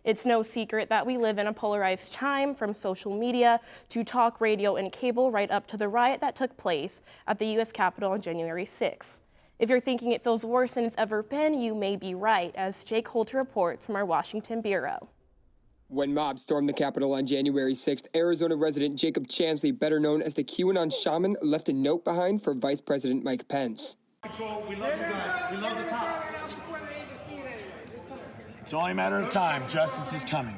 It's no secret that we live in a polarized time, from social media to talk radio and cable, right up to the riot that took place at the U.S. Capitol on January 6th. If you're thinking it feels worse than it's ever been, you may be right, as Jake Holter reports from our Washington bureau. When mobs stormed the Capitol on January 6th, Arizona resident Jacob Chansley, better known as the QAnon shaman, left a note behind for Vice President Mike Pence. Control, we love you guys. We love the cops. It's only a matter of time. Justice is coming.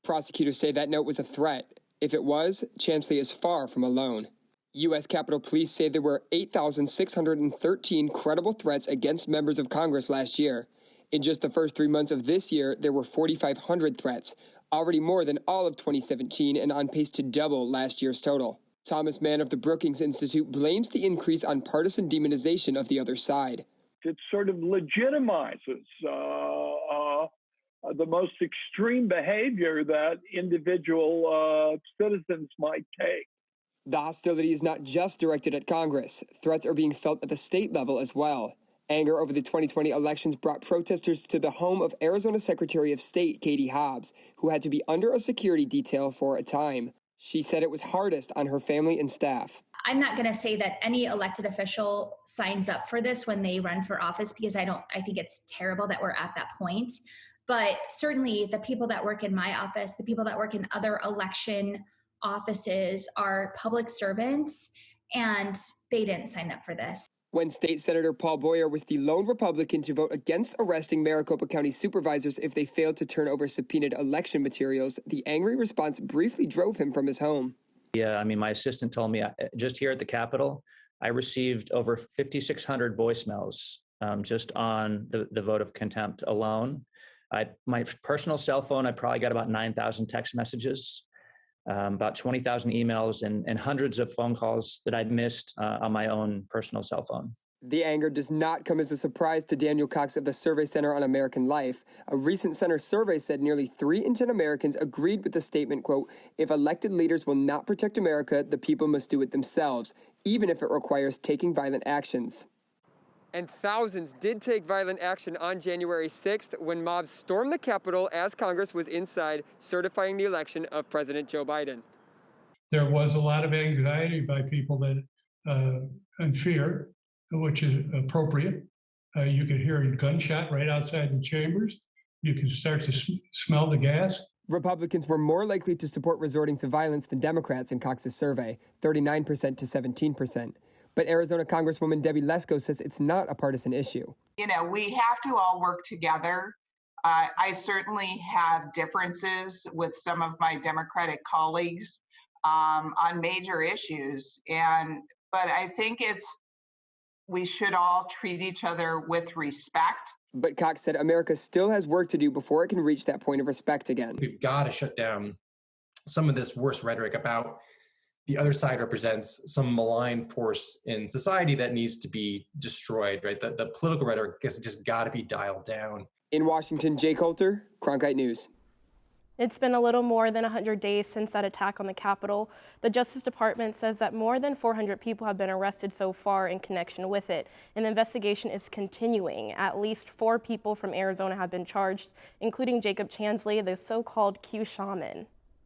Prosecutors say that note was a threat. If it was, Chansley is far from alone. U.S. Capitol Police say there were 8,613 credible threats against members of Congress last year. In just the first 3 months of this year, there were 4,500 threats, already more than all of 2017 and on pace to double last year's total. Thomas Mann of the Brookings Institute blames the increase on partisan demonization of the other side. It sort of legitimizes the most extreme behavior that individual citizens might take. The hostility is not just directed at Congress. Threats are being felt at the state level as well. Anger over the 2020 elections brought protesters to the home of Arizona Secretary of State Katie Hobbs, who had to be under a security detail for a time. She said it was hardest on her family and staff. I'm not going to say that any elected official signs up for this when they run for office, because I think it's terrible that we're at that point. But certainly the people that work in my office, the people that work in other election offices are public servants, and they didn't sign up for this. When State Senator Paul Boyer was the lone Republican to vote against arresting Maricopa County supervisors if they failed to turn over subpoenaed election materials, the angry response briefly drove him from his home. Yeah, my assistant told me just here at the Capitol, I received over 5,600 voicemails just on the vote of contempt alone. My personal cell phone, I probably got about 9,000 text messages, about 20,000 emails, and hundreds of phone calls that I'd missed on my own personal cell phone. The anger does not come as a surprise to Daniel Cox of the Survey Center on American Life. A recent center survey said nearly 3 in 10 Americans agreed with the statement, quote, "If elected leaders will not protect America, the people must do it themselves, even if it requires taking violent actions." And thousands did take violent action on January 6th when mobs stormed the Capitol as Congress was inside certifying the election of President Joe Biden. There was a lot of anxiety by people and fear, which is appropriate. You could hear a gunshot right outside the chambers. You could start to smell the gas. Republicans were more likely to support resorting to violence than Democrats in Cox's survey, 39% to 17%. But Arizona Congresswoman Debbie Lesko says it's not a partisan issue. We have to all work together. I certainly have differences with some of my Democratic colleagues on major issues, but I think we should all treat each other with respect. But Cox said America still has work to do before it can reach that point of respect again. We've got to shut down some of this worse rhetoric about the other side represents some malign force in society that needs to be destroyed, right? The political rhetoric has just got to be dialed down. In Washington, Jake Holter, Cronkite News. It's been a little more than 100 days since that attack on the Capitol. The Justice Department says that more than 400 people have been arrested so far in connection with it, and the investigation is continuing. At least 4 people from Arizona have been charged, including Jacob Chansley, the so-called Q shaman.